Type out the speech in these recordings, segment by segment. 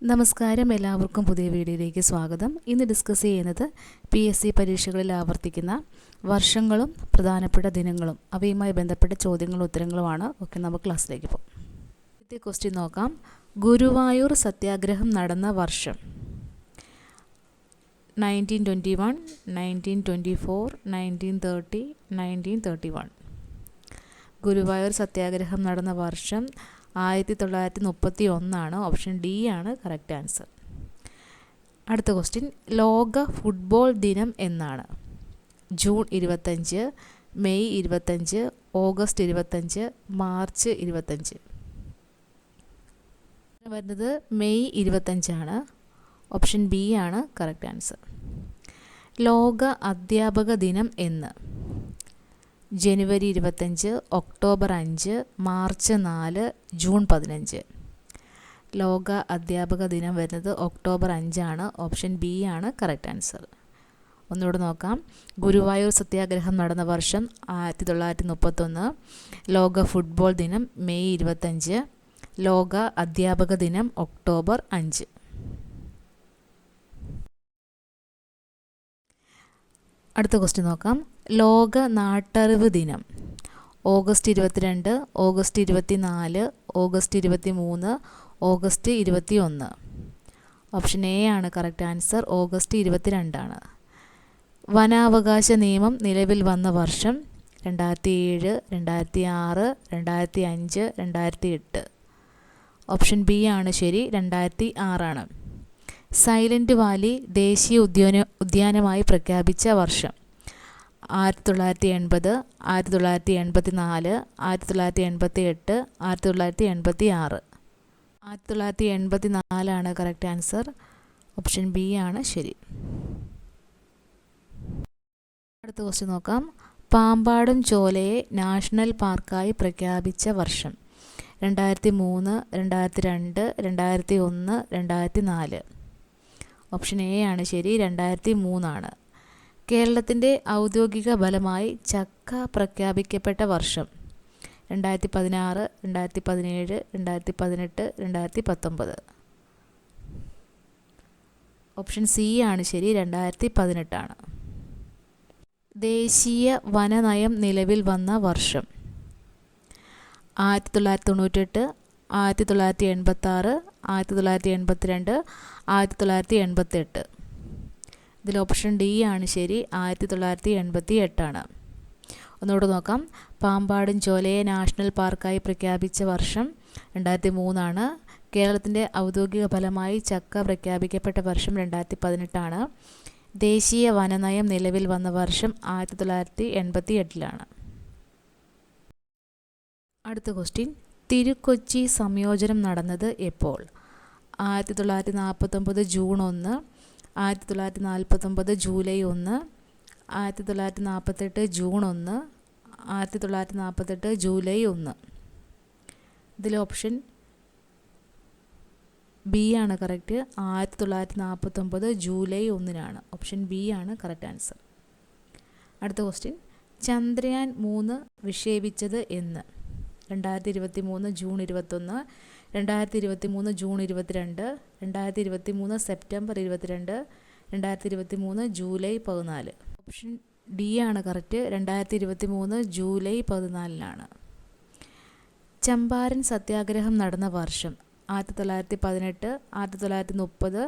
നമസ്കാരം, എല്ലാവർക്കും പുതിയ വീഡിയോയിലേക്ക് സ്വാഗതം. ഇന്ന് ഡിസ്കസ് ചെയ്യുന്നത് PSC പരീക്ഷകളിൽ ആവർത്തിക്കുന്ന വർഷങ്ങളും പ്രധാനപ്പെട്ട ദിനങ്ങളും അവയുമായി ബന്ധപ്പെട്ട ചോദ്യങ്ങളും ഉത്തരങ്ങളുമാണ്. ഓക്കെ, നമുക്ക് ക്ലാസ്സിലേക്ക് പോകാം. ആദ്യത്തെ ക്വസ്റ്റ്യൻ നോക്കാം. ഗുരുവായൂർ സത്യാഗ്രഹം നടന്ന വർഷം 1921, 1924, 1930, 1931. ഗുരുവായൂർ സത്യാഗ്രഹം നടന്ന വർഷം 1931. ഓപ്ഷൻ ഡി ആണ് കറക്റ്റ് ആൻസർ. അടുത്ത ക്വസ്റ്റ്യൻ. ലോക ഫുട്ബോൾ ദിനം എന്നാണ്? June 25, May 25, August 25, March 25. വരുന്നത് മെയ് 25 ഓപ്ഷൻ ബി ആണ് കറക്റ്റ് ആൻസർ. ലോക അധ്യാപക ദിനം എന്ന്? ജനുവരി 25, ഒക്ടോബർ 5, മാർച്ച് 4, ജൂൺ 15. ലോക അധ്യാപക ദിനം വരുന്നത് ഒക്ടോബർ 5 ഓപ്ഷൻ ബി ആണ് കറക്റ്റ് ആൻസർ. ഒന്നുകൂടെ നോക്കാം. ഗുരുവായൂർ സത്യാഗ്രഹം നടന്ന വർഷം 1931. ലോക ഫുട്ബോൾ ദിനം മെയ് 25. ലോക അധ്യാപക ദിനം ഒക്ടോബർ 5. അടുത്ത ക്വസ്റ്റ്യൻ നോക്കാം. ലോക നാട്ടറിവ് ദിനം? August 22, August 24, August 23, August 21. Option A ആണ് കറക്റ്റ് ആൻസർ. ഓഗസ്റ്റ് 22. വനാവകാശ നിയമം നിലവിൽ വന്ന വർഷം? 2007, 2006, 2005, 2008. ഓപ്ഷൻ ബി ആണ് ശരി, 2006. സൈലൻറ്റ് വാലി ദേശീയ ഉദ്യാനമായി പ്രഖ്യാപിച്ച വർഷം? 1980, 1984, 1988, 1986. 1984 കറക്റ്റ് ആൻസർ. ഓപ്ഷൻ ബി ആണ് ശരി. അടുത്ത ക്വസ്റ്റ്യൻ നോക്കാം. പാമ്പാടും ചോലയെ നാഷണൽ പാർക്കായി പ്രഖ്യാപിച്ച വർഷം? 2003, 2002, 2001, 2004. ഓപ്ഷൻ എ ആണ് ശരി, 2003. കേരളത്തിൻ്റെ ഔദ്യോഗിക ഫലമായി ചക്ക പ്രഖ്യാപിക്കപ്പെട്ട വർഷം? 2016, 2017, 2018, 2019. ഓപ്ഷൻ സി ആണ് ശരി, 2018. ദേശീയ വനനയം നിലവിൽ വന്ന വർഷം? 1998, 1986, 1982, 1988. ഇതിൽ ഓപ്ഷൻ ഡി ആണ് ശരി, 1988. ഒന്നുകൂടെ നോക്കാം. പാമ്പാടും ചോലയെ നാഷണൽ പാർക്കായി പ്രഖ്യാപിച്ച വർഷം? 2003. കേരളത്തിൻ്റെ ഔദ്യോഗിക ഫലമായി ചക്ക പ്രഖ്യാപിക്കപ്പെട്ട വർഷം? 2018. ദേശീയ വനനയം നിലവിൽ വന്ന വർഷം? 1988. അടുത്ത ക്വസ്റ്റ്യൻ. തിരുക്കൊച്ചി സംയോജനം നടന്നത് എപ്പോൾ? 1949 ജൂൺ 1, 1949 ജൂലൈ 1, 1948 ജൂൺ 1, 1948 ജൂലൈ 1. ഇതിൽ ഓപ്ഷൻ ബി ആണ് കറക്റ്റ്. 1949 ജൂലൈ 1 ഓപ്ഷൻ ബി ആണ് കറക്റ്റ് ആൻസർ. അടുത്ത ക്വസ്റ്റ്യൻ. ചന്ദ്രയാൻ 3 വിക്ഷേപിച്ചത് എന്ന്? 2023 June 21, 2023 June 22, 2023 September 22, 2023 July 14. Option D ആണ് കറക്റ്റ്. 2023 ജൂലൈ 14. ചമ്പാരൻ സത്യാഗ്രഹം നടന്ന വർഷം? 1918, 1930,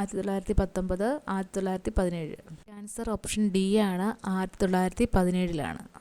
1919, 1917. ആൻസർ ഓപ്ഷൻ ഡി ആണ്, 1917.